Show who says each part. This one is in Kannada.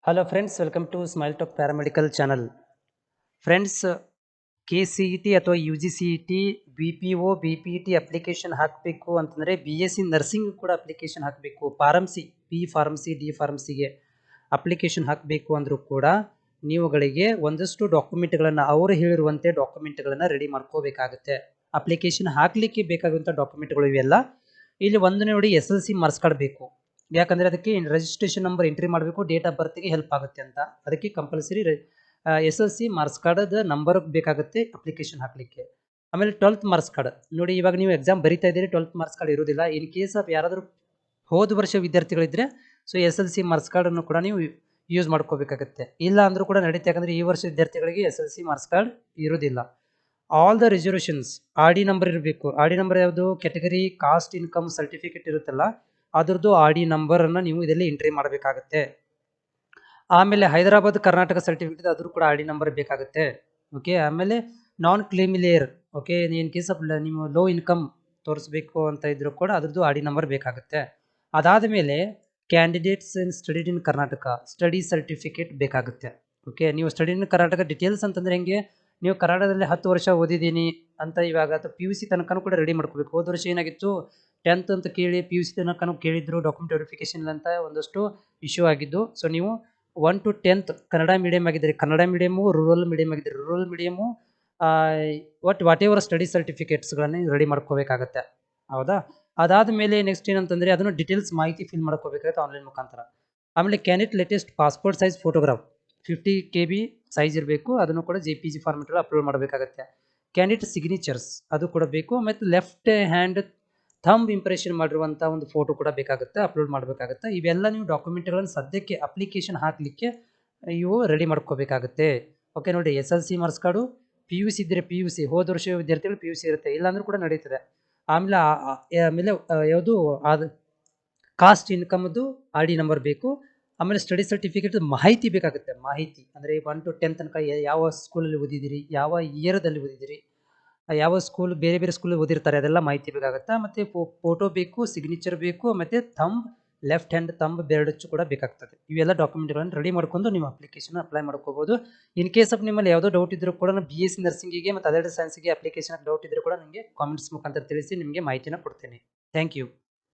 Speaker 1: Hello friends, welcome to smile talk paramedical channel. Friends, KCET ಅಥವಾ UGCET, BPO, BPET ಅಪ್ಲಿಕೇಶನ್ ಹಾಕಬೇಕು ಅಂತಂದರೆ BSc ನರ್ಸಿಂಗ್ ಕೂಡ ಅಪ್ಲಿಕೇಶನ್ ಹಾಕಬೇಕು. ಫಾರ್ಮಸಿ, B ಫಾರ್ಮಸಿ, D ಫಾರ್ಮಸಿಗೆ ಅಪ್ಲಿಕೇಶನ್ ಹಾಕಬೇಕು ಅಂದರೂ ಕೂಡ ನೀವುಗಳಿಗೆ ಒಂದಷ್ಟು ಡಾಕ್ಯುಮೆಂಟ್ಗಳನ್ನು ಅವರು ಹೇಳಿರುವಂತೆ ಡಾಕ್ಯುಮೆಂಟ್ಗಳನ್ನು ರೆಡಿ ಮಾಡ್ಕೋಬೇಕಾಗುತ್ತೆ. ಅಪ್ಲಿಕೇಶನ್ ಹಾಕಲಿಕ್ಕೆ ಬೇಕಾಗುವಂಥ ಡಾಕ್ಯುಮೆಂಟ್ಗಳು ಇವೆಲ್ಲ. ಇಲ್ಲಿ ಒಂದು ನೋಡಿ, SLC ಮಾರ್ಕ್ಸ್ ಕಾರ್ಡ್ ಬೇಕು. ಯಾಕಂದರೆ ಅದಕ್ಕೆ ರಿಜಿಸ್ಟ್ರೇಷನ್ ನಂಬರ್ ಎಂಟ್ರಿ ಮಾಡಬೇಕು, ಡೇಟ್ ಆಫ್ ಬರ್ತ್ಗೆ ಹೆಲ್ಪ್ ಆಗುತ್ತೆ ಅಂತ. ಅದಕ್ಕೆ compulsory SLC marks card number ಬೇಕಾಗುತ್ತೆ ಅಪ್ಲಿಕೇಶನ್ ಹಾಕಲಿಕ್ಕೆ. ಆಮೇಲೆ 12th ಮಾರ್ಕ್ಸ್ ಕಾರ್ಡ್ ನೋಡಿ, ಇವಾಗ ನೀವು ಎಕ್ಸಾಮ್ ಬರೀತಾ ಇದ್ದೀರಿ, 12th ಮಾರ್ಕ್ಸ್ ಕಾರ್ಡ್ ಇರೋದಿಲ್ಲ. ಇನ್ ಕೇಸ್ ಆಫ್ ಯಾರಾದರೂ ಹೋದ ವರ್ಷ ವಿದ್ಯಾರ್ಥಿಗಳಿದ್ದರೆ ಸೊ SLC ಮಾರ್ಕ್ಸ್ ಕಾರ್ಡನ್ನು ಕೂಡ ನೀವು ಯೂಸ್ ಮಾಡ್ಕೋಬೇಕಾಗುತ್ತೆ. ಇಲ್ಲ ಅಂದರೂ ಕೂಡ ನಡೀತೆ, ಯಾಕಂದರೆ ಈ ವರ್ಷ ವಿದ್ಯಾರ್ಥಿಗಳಿಗೆ SLC ಮಾರ್ಕ್ಸ್ ಕಾರ್ಡ್ ಇರೋದಿಲ್ಲ. All the reservations RD number ಇರಬೇಕು. RD ನಂಬರ್ ಯಾವುದು? ಕ್ಯಾಟಗರಿ ಕಾಸ್ಟ್ ಇನ್ಕಮ್ ಸರ್ಟಿಫಿಕೇಟ್ ಇರುತ್ತಲ್ಲ, ಅದ್ರದ್ದು RD ನಂಬರನ್ನು ನೀವು ಇದರಲ್ಲಿ ಎಂಟ್ರಿ ಮಾಡಬೇಕಾಗುತ್ತೆ. ಆಮೇಲೆ ಹೈದರಾಬಾದ್ ಕರ್ನಾಟಕ ಸರ್ಟಿಫಿಕೇಟ್ ಅದ್ರ ಕೂಡ RD ನಂಬರ್ ಬೇಕಾಗುತ್ತೆ. ಓಕೆ. ಆಮೇಲೆ ನಾನ್ ಕ್ಲೇಮಿಲಿಯರ್, ಓಕೆ, ಇನ್ ಕೇಸ್ ಆಫ್ ನೀವು ಲೋ ಇನ್ಕಮ್ ತೋರಿಸ್ಬೇಕು ಅಂತ ಇದ್ರೂ ಕೂಡ ಅದ್ರದ್ದು RD ನಂಬರ್ ಬೇಕಾಗುತ್ತೆ. ಅದಾದ ಮೇಲೆ candidates in studied in Karnataka study certificate ಬೇಕಾಗುತ್ತೆ. ಓಕೆ. ನೀವು ಸ್ಟಡಿ ಇನ್ ಕರ್ನಾಟಕ ಡೀಟೇಲ್ಸ್ ಅಂತಂದರೆ ಹೆಂಗೆ, ನೀವು ಕನ್ನಡದಲ್ಲಿ 10 ವರ್ಷ ಓದಿದ್ದೀನಿ ಅಂತ ಇವಾಗ ಅಥವಾ PUC ತನಕನೂ ಕೂಡ ರೆಡಿ ಮಾಡ್ಕೋಬೇಕು. ಹೋದ ವರ್ಷ ಏನಾಗಿತ್ತು, 10th ಅಂತ ಕೇಳಿ PUC ತನಕನೂ ಕೇಳಿದ್ರು, ಡಾಕ್ಯುಮೆಂಟ್ ವೆರಿಫಿಕೇಶನ್ ಅಂತ ಒಂದಷ್ಟು ಇಶ್ಯೂ ಆಗಿದ್ದು. ಸೊ ನೀವು 1 to 10th ಕನ್ನಡ ಮೀಡಿಯಮ್ ಆಗಿದ್ದರೆ ಕನ್ನಡ ಮೀಡಿಯಮು, ರೂರಲ್ ಮೀಡಿಯಮ್ ಆಗಿದ್ದರೆ rural medium, whatever study ಸರ್ಟಿಫಿಕೇಟ್ಸ್ಗಳನ್ನು ರೆಡಿ ಮಾಡ್ಕೋಬೇಕಾಗತ್ತೆ. ಹೌದಾ? ಅದಾದ ಮೇಲೆ ನೆಕ್ಸ್ಟ್ ಏನಂತಂದರೆ ಅದನ್ನು ಡೀಟೇಲ್ಸ್ ಮಾಹಿತಿ ಫಿಲ್ ಮಾಡ್ಕೋಬೇಕಾಗುತ್ತೆ ಆನ್ಲೈನ್ ಮುಖಾಂತರ. ಆಮೇಲೆ candidate latest passport size photograph 50 KB size ಇರಬೇಕು. ಅದನ್ನು ಕೂಡ JPG ಫಾರ್ಮೆಟಲ್ಲಿ ಅಪ್ಲೋಡ್ ಮಾಡಬೇಕಾಗುತ್ತೆ. ಕ್ಯಾಂಡಿಡೇಟ್ ಸಿಗ್ನೇಚರ್ಸ್ ಅದು ಕೂಡ ಬೇಕು. ಮತ್ತು ಲೆಫ್ಟ್ ಹ್ಯಾಂಡ್ ಥಂಬ್ ಇಂಪ್ರೆಷನ್ ಮಾಡಿರುವಂಥ ಒಂದು ಫೋಟೋ ಕೂಡ ಬೇಕಾಗುತ್ತೆ, ಅಪ್ಲೋಡ್ ಮಾಡಬೇಕಾಗುತ್ತೆ. ಇವೆಲ್ಲ ನೀವು ಡಾಕ್ಯುಮೆಂಟ್ಗಳನ್ನು ಸದ್ಯಕ್ಕೆ ಅಪ್ಲಿಕೇಶನ್ ಹಾಕಲಿಕ್ಕೆ ಇವು ರೆಡಿ ಮಾಡ್ಕೋಬೇಕಾಗುತ್ತೆ. ಓಕೆ. ನೋಡಿ, SLC ಮಾರ್ಕ್ಸ್ ಕಾರ್ಡು, PUC ಇದ್ದರೆ PUC, ಹೋದ ವರ್ಷ ವಿದ್ಯಾರ್ಥಿಗಳು PUC ಇರುತ್ತೆ, ಇಲ್ಲಾಂದ್ರೂ ಕೂಡ ನಡೀತದೆ. ಆಮೇಲೆ ಆಮೇಲೆ ಯಾವುದು ಅದು ಕಾಸ್ಟ್ ಇನ್ಕಮ್ದು RD ನಂಬರ್ ಬೇಕು. ಆಮೇಲೆ ಸ್ಟಡಿ ಸರ್ಟಿಫಿಕೇಟ್ ಮಾಹಿತಿ ಬೇಕಾಗುತ್ತೆ. ಮಾಹಿತಿ ಅಂದರೆ 1 to 10 ತನಕ ಯಾವ ಸ್ಕೂಲಲ್ಲಿ ಓದಿದ್ದೀರಿ, ಯಾವ ಇಯರ್ದಲ್ಲಿ ಓದಿದ್ದೀರಿ, ಯಾವ ಸ್ಕೂಲ್, ಬೇರೆ ಬೇರೆ ಸ್ಕೂಲಲ್ಲಿ ಓದಿರ್ತಾರೆ, ಅದೆಲ್ಲ ಮಾಹಿತಿ ಬೇಕಾಗುತ್ತೆ. ಮತ್ತು ಫೋಟೋ ಬೇಕು, ಸಿಗ್ನೇಚರ್ ಬೇಕು, ಮತ್ತು ಥಂಬ್, ಲೆಫ್ಟ್ ಹ್ಯಾಂಡ್ ಥಂಬ್ ಬೆರಳಚ್ಚು ಕೂಡ ಬೇಕಾಗ್ತದೆ. ಇವೆಲ್ಲ ಡಾಕ್ಯುಮೆಂಟ್ಗಳನ್ನು ರೆಡಿ ಮಾಡ್ಕೊಂಡು ನೀವು ಅಪ್ಲಿಕೇಶನ್ ಅಪ್ಲೈ ಮಾಡ್ಕೋಬೋದು. ಇನ್ ಕೇಸ್ ಆಫ್ ನಿಮ್ಮಲ್ಲಿ ಯಾವುದೋ ಡೌಟ್ ಇದ್ದರೂ ಕೂಡ BSc ನರ್ಸಿಂಗಿಗೆ ಮತ್ತು ಅದರ್ ಸೈನ್ಸ್ಗೆ ಅಪ್ಲಿಕೇಶನ್ ಡೌಟ್ ಇದ್ದರೂ ಕೂಡ ನನಗೆ ಕಾಮೆಂಟ್ಸ್ ಮುಖಾಂತರ ತಿಳಿಸಿ ನಿಮಗೆ ಮಾಹಿತಿನ ಕೊಡ್ತೇನೆ. Thank you.